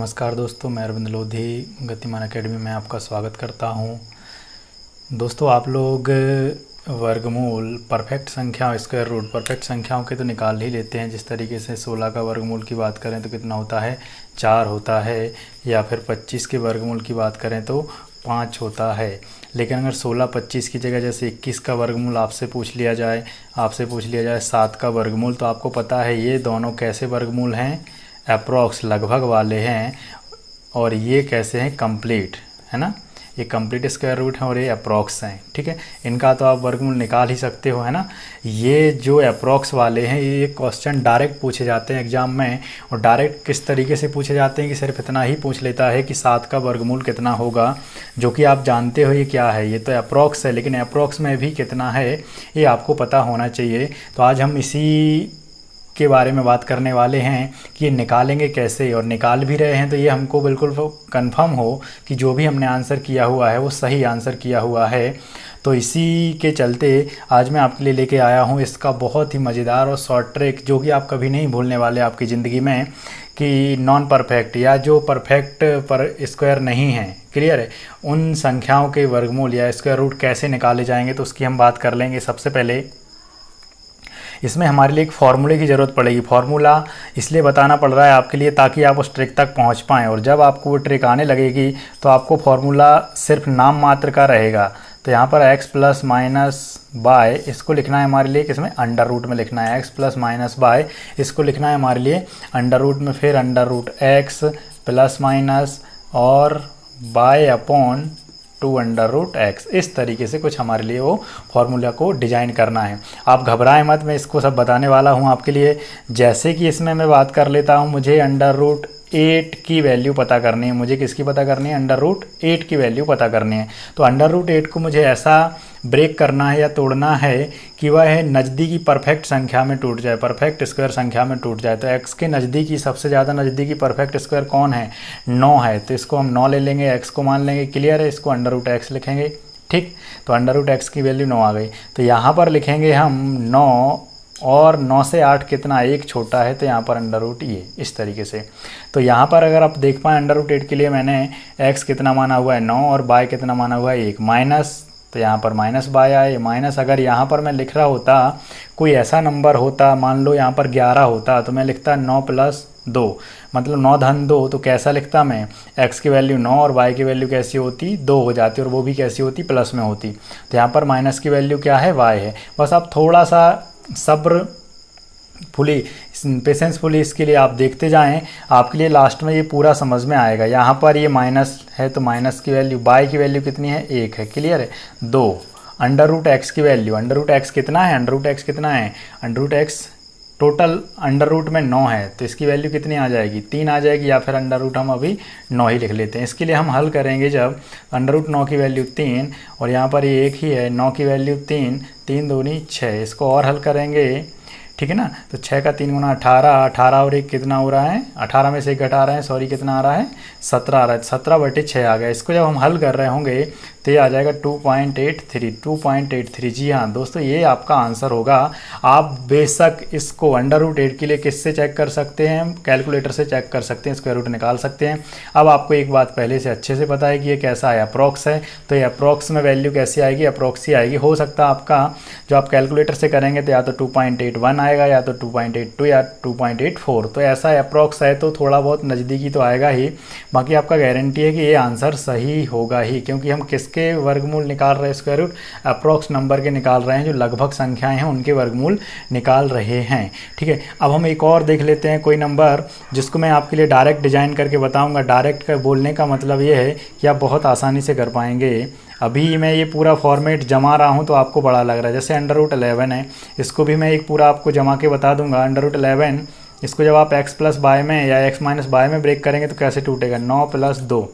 नमस्कार दोस्तों, मैं अरविंद लोधी गतिमान एकेडमी में आपका स्वागत करता हूं। दोस्तों, आप लोग वर्गमूल परफेक्ट संख्या स्क्वायर रूट परफेक्ट संख्याओं के तो निकाल ही लेते हैं। जिस तरीके से 16 का वर्गमूल की बात करें तो कितना होता है, 4 होता है, या फिर 25 के वर्गमूल की बात करें तो 5 होता है। लेकिन अगर 16-25 की जगह जैसे 21 का वर्गमूल आपसे पूछ लिया जाए 7 का वर्गमूल, तो आपको पता है ये दोनों कैसे वर्गमूल हैं, अप्रॉक्स लगभग वाले हैं, और ये कैसे हैं, कंप्लीट, है ना। ये कंप्लीट स्क्वायर रूट हैं और ये अप्रॉक्स हैं, ठीक है। इनका तो आप वर्गमूल निकाल ही सकते हो, है ना। ये जो अप्रॉक्स वाले हैं ये क्वेश्चन डायरेक्ट पूछे जाते हैं एग्जाम में, और डायरेक्ट किस तरीके से पूछे जाते हैं कि सिर्फ इतना ही पूछ लेता है कि 7 का वर्गमूल कितना होगा, जो कि आप जानते हो ये क्या है, ये तो अप्रॉक्स है, लेकिन अप्रॉक्स में भी कितना है ये आपको पता होना चाहिए। तो आज हम इसी के बारे में बात करने वाले हैं कि ये निकालेंगे कैसे, और निकाल भी रहे हैं तो ये हमको बिल्कुल कंफर्म हो कि जो भी हमने आंसर किया हुआ है वो सही आंसर किया हुआ है। तो इसी के चलते आज मैं आपके लिए लेके आया हूँ इसका बहुत ही मज़ेदार और शॉर्ट ट्रिक, जो कि आप कभी नहीं भूलने वाले आपकी ज़िंदगी में, कि नॉन परफेक्ट या जो परफेक्ट पर स्क्वायर नहीं है, क्लियर है, उन संख्याओं के वर्गमूल या स्क्वायर रूट कैसे निकाले जाएंगे, तो उसकी हम बात कर लेंगे। सबसे पहले इसमें हमारे लिए एक फार्मूले की ज़रूरत पड़ेगी। फार्मूला इसलिए बताना पड़ रहा है आपके लिए ताकि आप उस ट्रिक तक पहुंच पाएँ, और जब आपको वो ट्रिक आने लगेगी तो आपको फार्मूला सिर्फ नाम मात्र का रहेगा। तो यहाँ पर x प्लस माइनस बाय इसको लिखना है हमारे लिए किसमें, अंडर रूट में लिखना है। x प्लस माइनस बाय इसको लिखना है हमारे लिए अंडर रूट में, फिर under root x plus minus और by upon 2 under root x. इस तरीके से कुछ हमारे लिए वो फार्मूला को डिजाइन करना है। आप घबराएं मत, मैं इसको सब बताने वाला हूँ आपके लिए। जैसे कि इसमें मैं बात कर लेता हूँ, मुझे अंडर रूट 8 की वैल्यू पता करनी है। मुझे किसकी पता करनी है, अंडर रूट 8 की वैल्यू पता करनी है। तो अंडर रूट 8 को मुझे ऐसा ब्रेक करना है या तोड़ना है कि वह नज़दीकी परफेक्ट संख्या में टूट जाए, परफेक्ट स्क्वायर संख्या में टूट जाए। तो x के नज़दीकी सबसे ज़्यादा नज़दीकी परफेक्ट स्क्वायर कौन है, 9 है। तो इसको हम 9 ले लेंगे, x को मान लेंगे, क्लियर है। इसको अंडर रूट x लिखेंगे, ठीक। तो अंडर रूट x की वैल्यू 9 आ गई। तो यहाँ पर लिखेंगे हम 9, और 9 से 8 कितना, 1 छोटा है, तो यहाँ पर अंडर रूट ये इस तरीके से। तो यहाँ पर अगर आप देख पाएँ, अंडर रूट 8 के लिए मैंने x कितना माना हुआ है 9, और बाय कितना माना हुआ है 1, माइनस, तो यहाँ पर माइनस बाय आए, माइनस। अगर यहाँ पर मैं लिख रहा होता कोई ऐसा नंबर होता, मान लो यहाँ पर 11 होता, तो मैं लिखता 9 प्लस 2, मतलब 9 धन 2, तो कैसा लिखता मैं, x की वैल्यू 9 और y की वैल्यू कैसी होती, 2 हो जाती, और वो भी कैसी होती, प्लस में होती। तो यहाँ पर माइनस की वैल्यू क्या है, y है। बस आप थोड़ा सा सब्र फुली, पेशेंसफुली इसके लिए आप देखते जाएं, आपके लिए लास्ट में ये पूरा समझ में आएगा। यहाँ पर ये माइनस है तो माइनस की वैल्यू, बाय की वैल्यू कितनी है, 1 है, क्लियर है। 2 अंडर रूट एक्स की वैल्यू, अंडर रूट एक्स कितना है, अंडर रूट एक्स कितना है, under root x total under root में 9 है, तो इसकी वैल्यू कितनी आ जाएगी, 3 आ जाएगी, या फिर अंडर रूट हम अभी 9 ही लिख लेते हैं। इसके लिए हम हल करेंगे जब अंडर रूट 9 की वैल्यू 3, और यहाँ पर ये 1 ही है, 9 की वैल्यू 3, 3 दूनी 6, इसको और हल करेंगे, ठीक है ना। तो 6 का 3 गुना 18, 18 और 1 कितना हो रहा है, 18 में से 1 घटा रहे हैं, सॉरी कितना आ रहा है, 17 आ रहा है, 17/6 आ गया। इसको जब हम हल कर रहे होंगे तो ये आ जाएगा 2.83। जी हाँ दोस्तों, ये आपका आंसर होगा। आप बेशक इसको अंडर रूट 8 के लिए किससे चेक कर सकते हैं, कैलकुलेटर से चेक कर सकते हैं, स्क्वायर रूट निकाल सकते हैं। अब आपको एक बात पहले से अच्छे से पता है कि ये कैसा है, अप्रॉक्स है, तो ये अप्रॉक्स में वैल्यू कैसी आएगी, अप्रॉक्स ही आएगी। हो सकता है आपका जो आप कैलकुलेटर से करेंगे तो या तो 2.81 आएगा, या तो 2.82 या 2.84, तो ऐसा अप्रॉक्स है तो थोड़ा बहुत नज़दीकी तो आएगा ही। बाकी आपका गारंटी है कि ये आंसर सही होगा ही, क्योंकि हम किसके वर्गमूल निकाल रहे हैं, स्क्वायर रूट अप्रॉक्स नंबर के निकाल रहे हैं, जो लगभग संख्याएं हैं उनके वर्गमूल निकाल रहे हैं, ठीक है। अब हम एक और देख लेते हैं कोई नंबर जिसको मैं आपके लिए डायरेक्ट डिजाइन करके बताऊंगा। डायरेक्ट का बोलने का मतलब ये है कि आप बहुत आसानी से कर पाएंगे। अभी मैं ये पूरा फॉर्मेट जमा रहा हूँ तो आपको बड़ा लग रहा है, जैसे अंडर रूट 11 है, इसको भी मैं एक पूरा आपको जमा के बता दूंगा। अंडर रूट 11 इसको जब आप x प्लस बाय में या x माइनस बाय में ब्रेक करेंगे तो कैसे टूटेगा, 9 प्लस 2,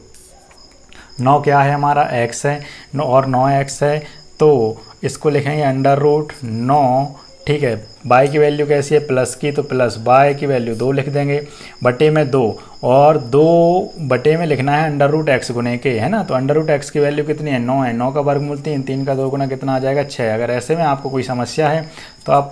9 क्या है हमारा, x है, और 9x है, तो इसको लिखेंगे अंडर रूट 9, ठीक है, बाय की वैल्यू कैसी है प्लस की, तो प्लस बाय की वैल्यू 2 लिख देंगे, बटे में 2, और 2 बटे में लिखना है अंडर रूट एक्स गुने के, है ना। तो अंडर रूट एक्स की वैल्यू कितनी है 9 है, 9 का वर्गमूल 3, 3 का 2 गुना कितना आ जाएगा 6। अगर ऐसे में आपको कोई समस्या है तो आप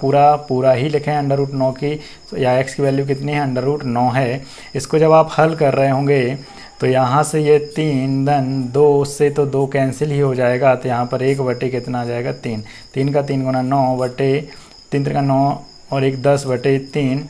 पूरा ही लिखें अंडर रूट 9 की, या एक्स की वैल्यू कितनी है अंडर रूट 9 है। इसको जब आप हल कर रहे होंगे तो यहाँ से ये 3 धन 2 से तो 2 कैंसिल ही हो जाएगा, तो यहाँ पर 1 बटे कितना आ जाएगा 3, 3 का 3 गुना 9 बटे 3 का 9 और 1 10 बटे 3,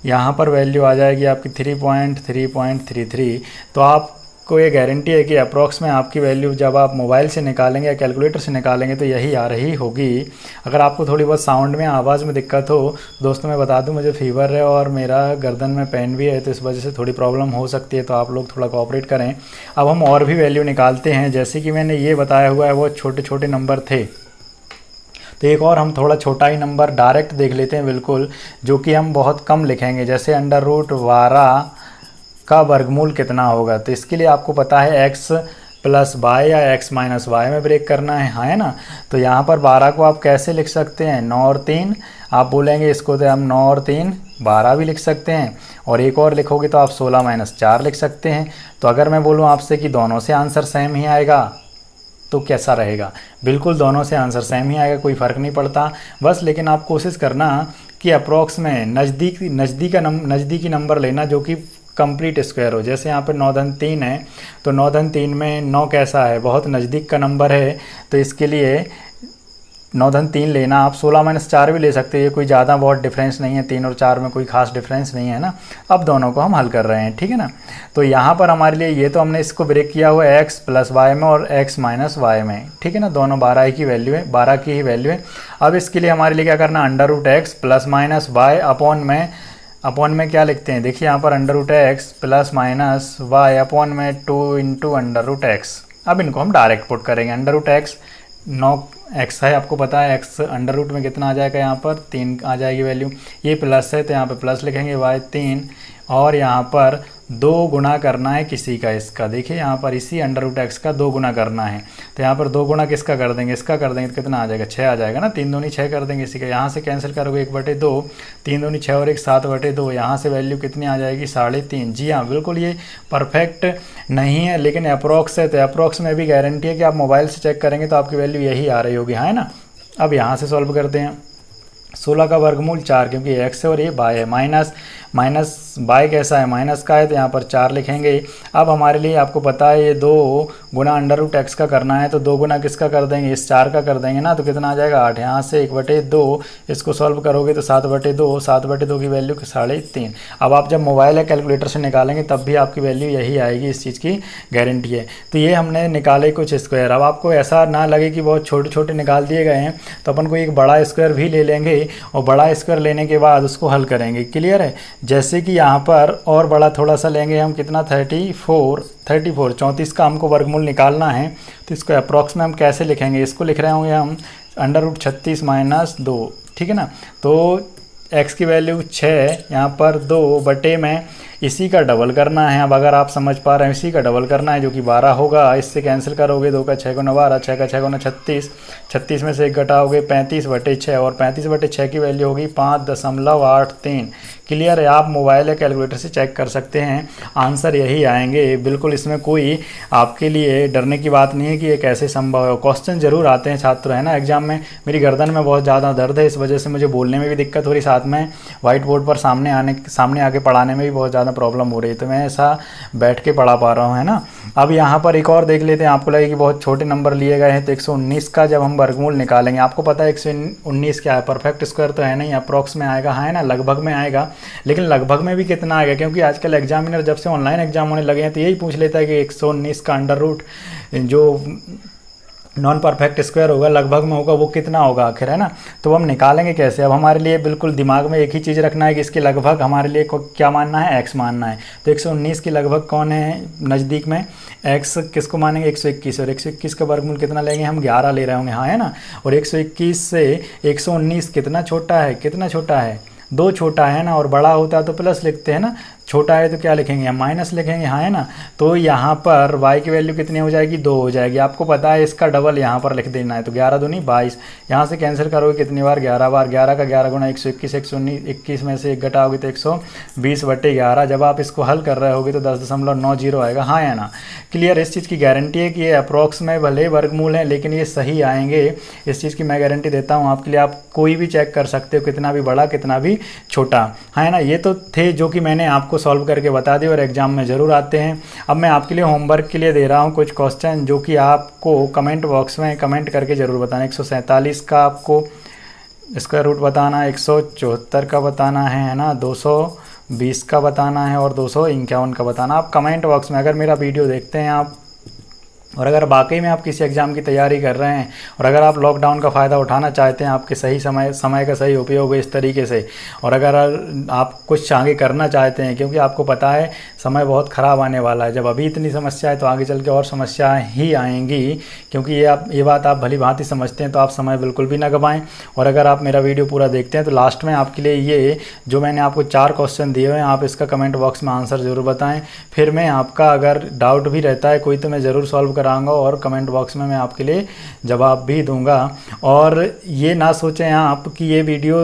यहाँ पर वैल्यू आ जाएगी आपकी 3.33। तो आपको ये गारंटी है कि अप्रॉक्स में आपकी वैल्यू जब आप मोबाइल से निकालेंगे या कैलकुलेटर से निकालेंगे तो यही आ रही होगी। अगर आपको थोड़ी बहुत साउंड में आवाज़ में दिक्कत हो, दोस्तों मैं बता दूं मुझे फीवर है और मेरा गर्दन में पेन भी है, तो इस वजह से थोड़ी प्रॉब्लम हो सकती है, तो आप लोग थोड़ा कोऑपरेट करें। अब हम और भी वैल्यू निकालते हैं, जैसे कि मैंने ये बताया हुआ है वो छोटे छोटे नंबर थे, तो एक और हम थोड़ा छोटा ही नंबर डायरेक्ट देख लेते हैं बिल्कुल, जो कि हम बहुत कम लिखेंगे, जैसे अंडर रूट 12 का वर्गमूल कितना होगा। तो इसके लिए आपको पता है x प्लस वाई या x माइनस वाई में ब्रेक करना है, हाँ है ना। तो यहाँ पर 12 को आप कैसे लिख सकते हैं 9 और 3, आप बोलेंगे इसको तो हम 9 और 3 12 भी लिख सकते हैं, और एक और लिखोगे तो आप 16 माइनस 4 लिख सकते हैं। तो अगर मैं बोलूँ आपसे कि दोनों से आंसर सेम ही आएगा तो कैसा रहेगा, बिल्कुल दोनों से आंसर सेम ही आएगा, कोई फ़र्क नहीं पड़ता बस। लेकिन आप कोशिश करना कि अप्रॉक्स में नज़दीकी नंबर लेना जो कि कंप्लीट स्क्वायर हो। जैसे यहाँ पर 9 धन 3 है, तो 9 धन 3 में 9 कैसा है, बहुत नज़दीक का नंबर है, तो इसके लिए 9 धन 3 लेना। आप 16 माइनस 4 भी ले सकते हैं, ये कोई ज़्यादा बहुत डिफरेंस नहीं है, 3 और 4 में कोई खास डिफरेंस नहीं है ना। अब दोनों को हम हल कर रहे हैं, ठीक है ना। तो यहाँ पर हमारे लिए ये तो हमने इसको ब्रेक किया हुआ है x प्लस वाई में और x माइनस वाई में, ठीक है ना, दोनों 12 की वैल्यू है, 12 की ही वैल्यू है। अब इसके लिए हमारे लिए क्या करना, under root x plus minus y upon में क्या लिखते हैं, देखिए यहाँ पर under root x plus minus y upon में 2 इंटू अंडर रूट एक्स। अब इनको हम डायरेक्ट पुट करेंगे, अंडर रूट एक्स 9 एक्स है, आपको पता है एक्स अंडर रूट में कितना आ जाएगा, यहाँ पर 3 आ जाएगी वैल्यू, ये प्लस है तो यहाँ पे प्लस लिखेंगे वाई 3, और यहाँ पर 2 गुना करना है किसी का इसका, देखिए यहाँ पर इसी अंडर रूट एक्स का 2 गुना करना है, तो यहाँ पर 2 गुना किसका कर देंगे, इसका कर देंगे तो कितना आ जाएगा 6 आ जाएगा ना, 3 दूनी 6 कर देंगे इसी का, यहाँ से कैंसिल करोगे 1/2, 3 दूनी 6 और 1 7/2, यहाँ से वैल्यू कितनी आ जाएगी 3.5। जी हाँ बिल्कुल ये परफेक्ट नहीं है लेकिन अप्रॉक्स है, तो अप्रॉक्स में भी गारंटी है कि आप मोबाइल से चेक करेंगे तो आपकी वैल्यू यही आ रही होगी, है ना। अब यहाँ से सॉल्व करते हैं, 16 का वर्गमूल 4, क्योंकि x है और ये बाय है, माइनस बाय कैसा है माइनस का है, तो यहाँ पर 4 लिखेंगे। अब हमारे लिए आपको पता है ये 2 गुना अंडर रूट एक्स का करना है, तो 2 गुना किसका कर देंगे, इस 4 का कर देंगे ना, तो कितना आ जाएगा 8, यहाँ से 1/2, इसको सॉल्व करोगे तो 7/2, 7/2 की वैल्यू 3.5। अब आप जब मोबाइल या कैलकुलेटर से निकालेंगे तब भी आपकी वैल्यू यही आएगी, इस चीज़ की गारंटी है। तो ये हमने निकाले कुछ स्क्वायर। अब आपको ऐसा ना लगे कि बहुत छोटे छोटे निकाल दिए गए हैं, तो अपन को एक बड़ा स्क्वायर भी ले लेंगे और बड़ा स्क्वायर लेने के बाद उसको हल करेंगे, क्लियर है। जैसे कि यहाँ पर और बड़ा थोड़ा सा लेंगे हम, कितना 34 का हमको वर्गमूल निकालना है, तो इसको अप्रॉक्स में हम कैसे लिखेंगे, इसको लिख रहे होंगे हम अंडर रूट 36 माइनस 2, ठीक है ना। तो x की वैल्यू 6, यहाँ पर 2 बटे में इसी का डबल करना है। अब अगर आप समझ पा रहे हैं इसी का डबल करना है जो कि 12 होगा, इससे कैंसिल करोगे 2 का 6 गुना 12, 6 का 6 गुना 36, 36 में से 1 घटाओगे 35/6, और 35/6 की वैल्यू होगी 5.83। क्लियर है, आप मोबाइल या कैलकुलेटर से चेक कर सकते हैं, आंसर यही आएंगे, बिल्कुल इसमें कोई आपके लिए डरने की बात नहीं है कि ये कैसे संभव है। क्वेश्चन जरूर आते हैं छात्र, है ना, एग्जाम में। मेरी गर्दन में बहुत ज़्यादा दर्द है, इस वजह से मुझे बोलने में भी दिक्कत हो रही, साथ में व्हाइट बोर्ड पर सामने आके पढ़ाने में भी बहुत ज़्यादा प्रॉब्लम हो रही है, तो मैं ऐसा बैठ के पढ़ा पा रहा हूँ, है ना। अब यहाँ पर एक और देख लेते हैं, आपको लगे कि बहुत छोटे नंबर लिए गए हैं, तो 119 का जब हम वर्गमूल निकालेंगे, आपको पता है 119 क्या है, परफेक्ट स्क्वायर तो है नहीं, अप्रॉक्स में आएगा, है ना, लगभग में आएगा, लेकिन लगभग में भी कितना आएगा, क्योंकि आजकल एग्जामिनर जब से ऑनलाइन एग्जाम होने लगे हैं तो यही पूछ लेता है कि 119 का अंडर रूट जो नॉन परफेक्ट स्क्वायर होगा लगभग में होगा वो कितना होगा आखिर, है ना। तो हम निकालेंगे कैसे, अब हमारे लिए बिल्कुल दिमाग में एक ही चीज़ रखना है कि इसके लगभग हमारे लिए क्या मानना है, x मानना है। तो 119 के लगभग कौन है नज़दीक में, x किसको मानेंगे 121, और 121 का वर्गमूल कितना लेंगे हम 11 ले रहे होंगे, हाँ है ना। और 121 से 119 कितना छोटा है 2 छोटा है ना, और बड़ा होता है तो प्लस लिखते हैं ना, छोटा है तो क्या लिखेंगे, हम माइनस लिखेंगे, हाँ है ना। तो यहाँ पर y की वैल्यू कितनी हो जाएगी, 2 हो जाएगी। आपको पता है इसका डबल यहाँ पर लिख देना है, तो 11 दूनी 22। यहाँ से कैंसिल करोगे कितनी बार, 11 बार। 11 का 11 गुना 121, 119, 21 में से 1 घटाओगे तो 120/11। जब आप इसको हल कर रहे होगे तो 10.90 आएगा, हाँ या ना। क्लियर। इस चीज़ की गारंटी है कि ये अप्रॉक्स में भले वर्गमूल हैं लेकिन ये सही आएंगे, इस चीज़ की मैं गारंटी देता हूँ आपके लिए। आप कोई भी चेक कर सकते हो, कितना भी बड़ा कितना भी छोटा, है ना। ये तो थे जो कि मैंने आपको सॉल्व करके बता दिए और एग्जाम में ज़रूर आते हैं। अब मैं आपके लिए होमवर्क के लिए दे रहा हूँ कुछ क्वेश्चन जो कि आपको कमेंट बॉक्स में कमेंट करके ज़रूर बताना। 147 का आपको स्क्वायर रूट बताना, 174 का बताना है ना, 220 का बताना है और 251 का बताना। आप कमेंट बॉक्स में अगर मेरा वीडियो देखते हैं आप, और अगर वाकई में आप किसी एग्ज़ाम की तैयारी कर रहे हैं और अगर आप लॉकडाउन का फ़ायदा उठाना चाहते हैं, आपके सही समय का सही उपयोग हो इस तरीके से, और अगर आप कुछ आगे करना चाहते हैं, क्योंकि आपको पता है समय बहुत ख़राब आने वाला है। जब अभी इतनी समस्या है तो आगे चल के और समस्याएं ही आएंगी, क्योंकि ये बात आप भली भांति समझते हैं। तो आप समय बिल्कुल भी ना गंवाएं। और अगर आप मेरा वीडियो पूरा देखते हैं तो लास्ट में आपके लिए ये जो मैंने आपको 4 क्वेश्चन दिए हुए हैं, आप इसका कमेंट बॉक्स में आंसर ज़रूर बताएँ। फिर मैं आपका अगर डाउट भी रहता है कोई तो मैं ज़रूर सॉल्व कराऊंगा और कमेंट बॉक्स में मैं आपके लिए जवाब भी दूंगा। और ये ना सोचें आप कि ये वीडियो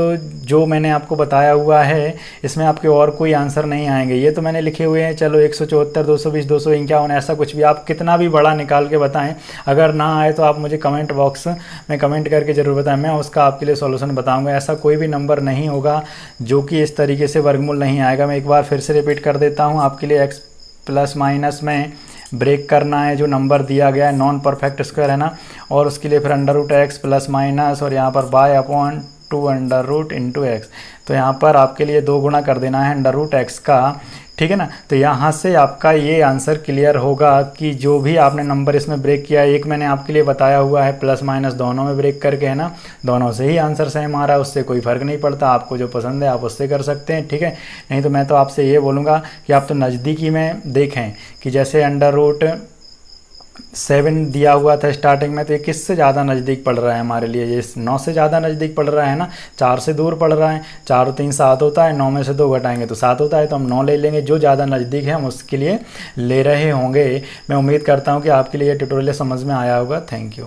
जो मैंने आपको बताया हुआ है इसमें आपके और कोई आंसर नहीं आएंगे। ये तो मैंने लिखे हुए हैं, चलो 174, 220, 251, ऐसा कुछ भी आप कितना भी बड़ा निकाल के बताएं। अगर ना आए तो आप मुझे कमेंट बॉक्स में कमेंट करके ज़रूर बताएं, मैं उसका आपके लिए सॉल्यूशन बताऊँगा। ऐसा कोई भी नंबर नहीं होगा जो कि इस तरीके से वर्गमूल नहीं आएगा। मैं एक बार फिर से रिपीट कर देता हूँ आपके लिए। एक्स प्लस माइनस में ब्रेक करना है, जो नंबर दिया गया है नॉन परफेक्ट स्क्वायर है ना, और उसके लिए फिर √x प्लस माइनस और यहाँ पर y/2 √x। तो यहाँ पर आपके लिए 2 गुना कर देना है √x का, ठीक है ना। तो यहाँ से आपका ये आंसर क्लियर होगा कि जो भी आपने नंबर इसमें ब्रेक किया है, एक मैंने आपके लिए बताया हुआ है प्लस माइनस दोनों में ब्रेक करके, है ना, दोनों से ही आंसर सेम आ रहा है, उससे कोई फ़र्क नहीं पड़ता। आपको जो पसंद है आप उससे कर सकते हैं, ठीक है। नहीं तो मैं तो आपसे ये बोलूँगा कि आप तो नज़दीकी में देखें कि जैसे √7 दिया हुआ था स्टार्टिंग में, तो ये किससे ज़्यादा नज़दीक पड़ रहा है हमारे लिए, ये 9 से ज़्यादा नज़दीक पड़ रहा है ना, 4 से दूर पड़ रहा है। 4 और 3 7 होता है, 9 में से 2 घटाएंगे तो 7 होता है, तो हम 9 ले लेंगे। जो ज़्यादा नज़दीक है हम उसके लिए ले रहे होंगे। मैं उम्मीद करता हूँ कि आपके लिए ये ट्यूटोरियल समझ में आया होगा। Thank you.